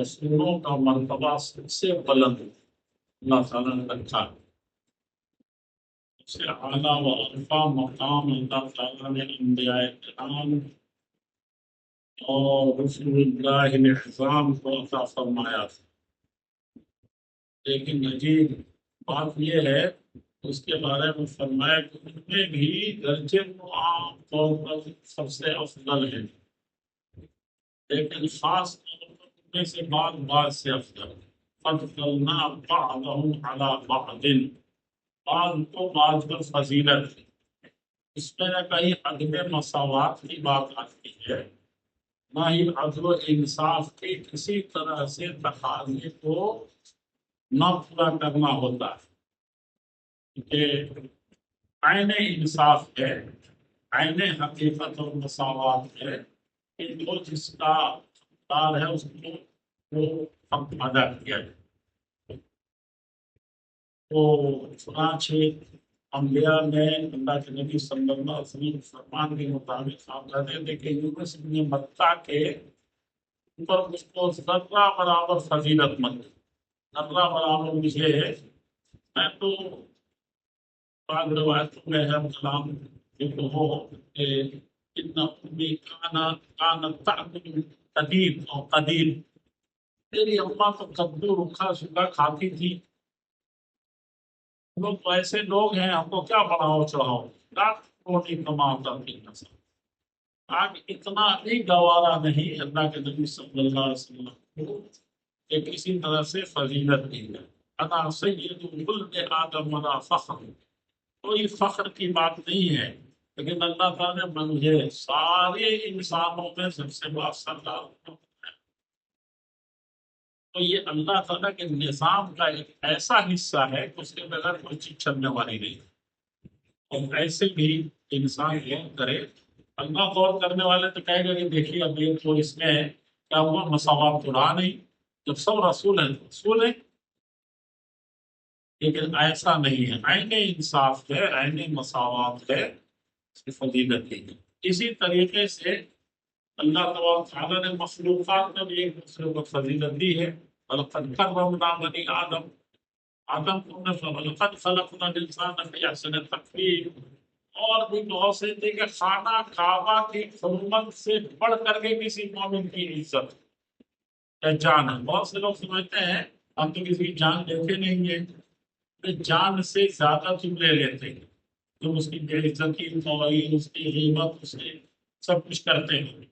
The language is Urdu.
رسولوں کا مرتبہ سب سے بلند اللہ تعالیٰ نے رکھا ہے، سب سے اعلیٰ و عرفہ مقام اللہ تعالیٰ نے انبیاء کرام اور رسول اللہ الاعظام کو عطا فرمایا تھا۔ لیکن عجیب بات یہ ہے، اس کے بارے میں فرمایا کہ ان میں بھی درجے کو عام طور پر سب سے افضل ہے، لیکن خاص طور پر ان میں سے بعض سے افضل۔ فضلنا بعضهم على بعض، بعض کو بعض پر فضیلت ہے۔ اس میں نہ کہیں عدم مساوات کی بات آتی ہے، نہ ہی عدل و انصاف کی کسی طرح سے تقاضے کو نہ پورا کرنا ہوتا ہے کہ عین انصاف ہے، عین حقیقت اور مساوات ہے کہ جو جس کا حقدار ہے اس کو وہ حق ادا کیا جائے۔ تو چنانچہ انبیاء نے اللہ کے نبی صلی اللہ علیہ وسلم فرمان کے مطابق آپ کہتے تھے کہ یونس بن متیٰ کے اوپر اس کو ذرہ برابر فضیلت مند، ذرہ برابر مجھے ہے۔ میں تو بعض روایتوں میں ہے کلام کہ وہ کہ ان امی کانت تعبد قدیم اور قدیم، میری اماں تو کدو رکھا سکھا کھاتی تھی۔ لوگ تو ایسے لوگ ہیں، ہم کو کیا بڑھاؤ چڑھاؤ، روٹی کما کرتی نسل۔ آج اتنا بھی گوارا نہیں اللہ کے نبی صلی اللہ علیہ وسلم کو کہ کسی طرح سے فضیلت دی جائے۔ انا سید ولد آدم ولا فخر، کوئی فخر کی بات نہیں ہے، لیکن اللہ تعالیٰ نے مجھے سارے انسانوں میں سب سے بڑا سردار بنایا۔ تو یہ اللہ تعالیٰ کے نظام کا ایک ایسا حصہ ہے کہ اس کے بغیر کوئی چیز چلنے والی نہیں۔ اور ایسے بھی انسان غور کرے، اللہ غور کرنے والے تو کہے گا کہ دیکھیے اب یہ تو اس میں کیا ہوا، مساوات تو رہا نہیں، جب سب رسول ہیں رسول ہیں، لیکن ایسا نہیں ہے، عین انصاف ہے، عین مساوات ہے، اس کی فضیلت ہے۔ اسی طریقے سے اللہ تعالیٰ نے مخلوقات میں بھی ایک دوسرے کو فضیلت دی ہے۔ وَلَقَدْ كَرَّمْنَا بَنِي آدم، آدم کو نے وَلَقَدْ خَلَقْنَا الْإِنسَانَ فِي أَحْسَنِ تَقْوِيمٍ، اور بھی بہت سے تھے کہ خانہ کعبہ کی حرمت سے بڑھ کر کے کسی مومن کی عزت یا جان ہے۔ بہت سے لوگ سمجھتے ہیں ہم تو کسی کی جان لیتے نہیں ہیں، کہ جان سے زیادہ تم لے لیتے ہیں، تم اس کی بے عزتی توہین، اس کی غیبت، اس کی سب کچھ کرتے ہیں۔